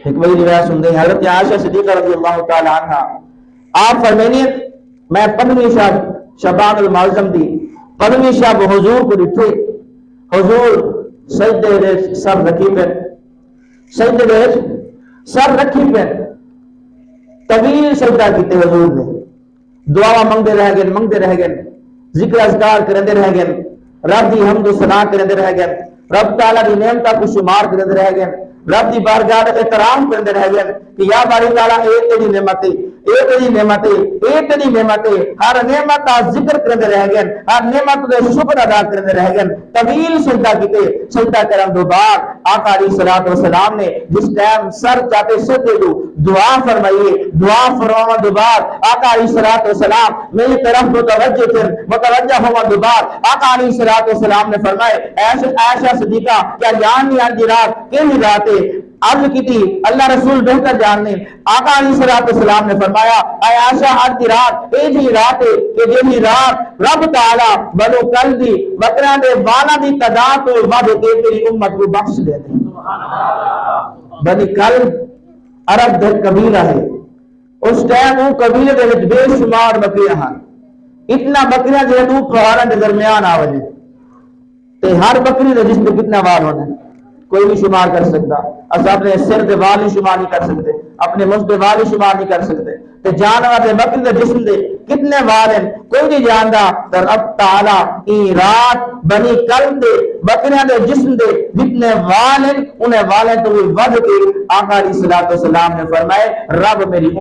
ایک بڑی روایت سنتے ہیں حضرت عائشہ صدیقہ رضی اللہ تعالی عنہ، آپ فرمانی میں 15ویں شب شبان المعظم دی 15ویں شب حضور کو ڈٹھے، حضور سجدے وچ سر رکھی پہ، سجدے وچ سر رکھی پہ، طویل سجدہ کیتے حضور نے، دعا منگتے رہ گئے، ذکر اذکار کرندے رہ گئے، رب دی حمد و ثنا کرندے رہ گئے، رب تعالیٰ دی نعمتاں کو شمار کرندے رہ گئے، رب دی بارگاہ دے احترام کرندے رہ گئے کہ یا باری تعالیٰ اے تیری نعمت ہے، اے تیری نعمت ہے، اے تیری نعمت ہے، ہر نعمت دا ذکر کرندے رہ گئے، ہر نعمت دے شکر ادا کرندے رہ گئے، طویل سجدہ کیتے، سجدہ کرن دو بعد آقا علیہ الصلوۃ والسلام نے جس ٹائم سر چاہتے سجدے دو دعا فرمائیے، دعا فرمان دو بعد آقا علیہ الصلوۃ والسلام میری طرف متوجہ ہوا دو بعد آقا علیہ الصلوۃ والسلام نے فرمائے عائشہ صدیقہ کیا جان نہیں آج رات کیلی رات ہے؟ عرض کی تھی اللہ رسول بہتر جاننے، آقا علیہ الصلوۃ والسلام نے فرمایا اے عائشہ آج دی رات اے جی رات ہے کہ جی رات رب تعالی بنو کل دی بکریاں دے والاں دی تعداد تو ود کے تیری امت کو بخش دے دے۔ بنی کل عرب دے قبیلہ ہے، اس ٹائم وہ قبیلے دے وچ بے شمار بکریاں ہیں، اتنا بکریاں جے تو پہاڑاں دے درمیان آ وجے تے ہر بکری دے جسم کتنا وال ہونا ہے کوئی نہیں شمار کر سکتا، اصل اپنے سر دے وال نہیں شمار نہیں کر سکتے، اپنے منہ دے وال نہیں شمار نہیں کر سکتے، تے جانور دے بکری دے جسم دے کتنے وال ہیں کوئی نہیں جاندا، تے رب تعالی ای رات بنی کل دے بکریاں دے جسم دے جتنے وال ہیں انہیں والیں تو ود کے آقا علیہ الصلوۃ والسلام نے فرمائے رب میری